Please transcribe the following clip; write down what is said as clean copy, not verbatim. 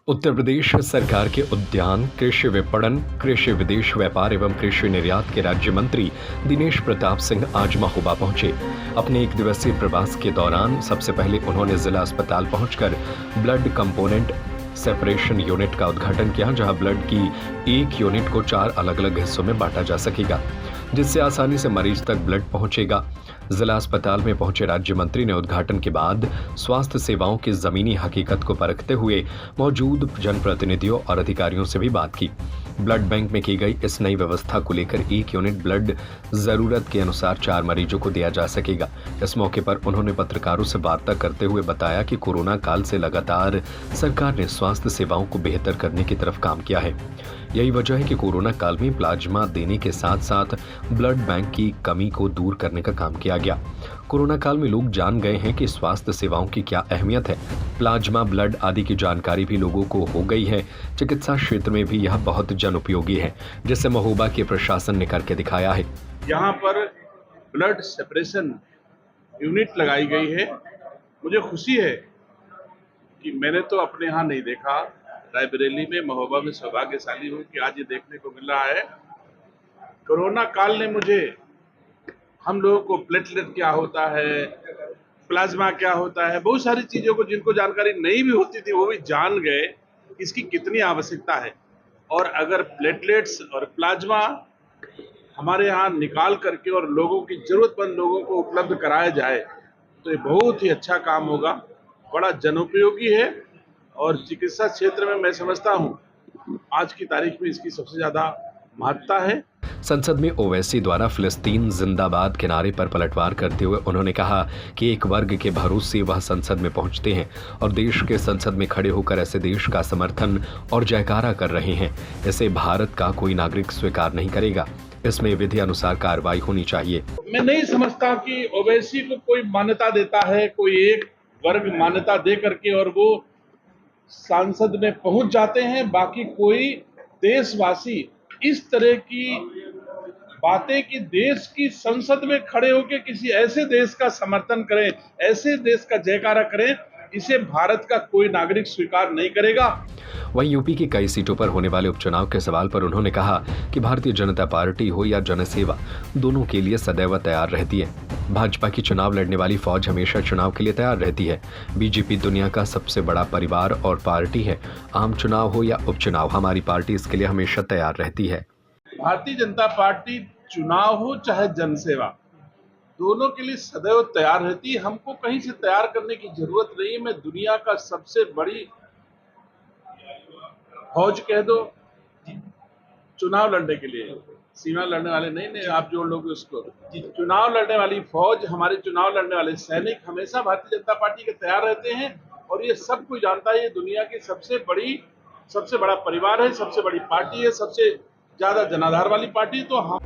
उत्तर प्रदेश सरकार के उद्यान, कृषि विपणन, कृषि विदेश व्यापार एवं कृषि निर्यात के राज्य मंत्री दिनेश प्रताप सिंह आज महोबा पहुंचे। अपने एक दिवसीय प्रवास के दौरान सबसे पहले उन्होंने जिला अस्पताल पहुंचकर ब्लड कंपोनेंट सेपरेशन यूनिट का उद्घाटन किया, जहां ब्लड की एक यूनिट को 4 अलग-अलग हिस्सों में बांटा जा सकेगा, जिससे आसानी से मरीज तक ब्लड पहुंचेगा। जिला अस्पताल में पहुंचे राज्य मंत्री ने उद्घाटन के बाद स्वास्थ्य सेवाओं की जमीनी हकीकत को परखते हुए मौजूद जनप्रतिनिधियों और अधिकारियों से भी बात की। ब्लड बैंक में की गई इस नई व्यवस्था को लेकर 1 यूनिट ब्लड जरूरत के अनुसार 4 मरीजों को दिया जा सकेगा। इस मौके पर उन्होंने पत्रकारों से वार्ता करते हुए बताया कि कोरोना काल से लगातार सरकार ने स्वास्थ्य सेवाओं को बेहतर करने की तरफ काम किया है। यही वजह है कि कोरोना काल में प्लाज्मा देने के साथ साथ ब्लड बैंक की कमी को दूर करने का काम किया गया। कोरोना काल में लोग जान गए हैं कि स्वास्थ्य सेवाओं की क्या अहमियत है। प्लाज्मा, ब्लड आदि की जानकारी भी लोगों को हो गई है। चिकित्सा क्षेत्र में भी यह बहुत जनउपयोगी है, जिसे महोबा के प्रशासन ने करके दिखाया है। यहाँ पर ब्लड सेपरेशन यूनिट लगाई गई है। मुझे खुशी है कि मैंने तो अपने यहाँ नहीं देखा, रायबरेली में, महोबा में सौभाग्यशाली हूँ कि आज ये देखने को मिल रहा है। कोरोना काल ने मुझे, हम लोगों को प्लेटलेट क्या होता है, प्लाज्मा क्या होता है, बहुत सारी चीज़ों को जिनको जानकारी नहीं भी होती थी वो भी जान गए इसकी कितनी आवश्यकता है। और अगर प्लेटलेट्स और प्लाज्मा हमारे यहाँ निकाल करके और लोगों की ज़रूरतमंद लोगों को उपलब्ध कराया जाए तो ये बहुत ही अच्छा काम होगा, बड़ा जनोपयोगी है। और चिकित्सा क्षेत्र में मैं समझता हूँ आज की तारीख में इसकी सबसे ज़्यादा महत्ता है। संसद में ओवैसी द्वारा फिलिस्तीन जिंदाबाद के नारे पर पलटवार करते हुए उन्होंने कहा कि एक वर्ग के भरोसे वह संसद में पहुंचते हैं और देश के संसद में खड़े होकर ऐसे देश का समर्थन और जयकारा कर रहे हैं। इसे भारत का कोई नागरिक स्वीकार नहीं करेगा। इसमें विधि अनुसार कार्रवाई होनी चाहिए। मैं नहीं समझता कि ओवैसी को कोई मान्यता देता है, कोई एक वर्ग मान्यता दे करके और वो सांसद में पहुंच जाते हैं। बाकी कोई देशवासी इस तरह की बातें कि देश की संसद में खड़े होकर किसी ऐसे देश का समर्थन करें, ऐसे देश का जयकारा करें, इसे भारत का कोई नागरिक स्वीकार नहीं करेगा। वहीं यूपी की कई सीटों पर होने वाले उपचुनाव के सवाल पर उन्होंने कहा कि भारतीय जनता पार्टी हो या जनसेवा, दोनों के लिए सदैव तैयार रहती है। भाजपा की चुनाव लड़ने वाली फौज हमेशा चुनाव के लिए तैयार रहती है। बीजेपी दुनिया का सबसे बड़ा परिवार और पार्टी है। आम चुनाव हो या उपचुनाव, हमारी पार्टी इसके लिए हमेशा तैयार रहती है। भारतीय जनता पार्टी चुनाव हो चाहे जनसेवा, दोनों के लिए सदैव तैयार रहती है। हमको कहीं से तैयार करने की जरूरत नहीं है। मैं दुनिया का सबसे बड़ी फौज कह दो चुनाव लड़ने के लिए, सीमा लड़ने वाले नहीं, आप जोड़ लोगे उसको, चुनाव लड़ने वाली फौज, हमारे चुनाव लड़ने वाले सैनिक हमेशा भारतीय जनता पार्टी के तैयार रहते हैं। और ये सब कोई जानता है, ये दुनिया की सबसे बड़ा परिवार है, सबसे बड़ी पार्टी है, सबसे ज्यादा जनाधार वाली पार्टी। तो हम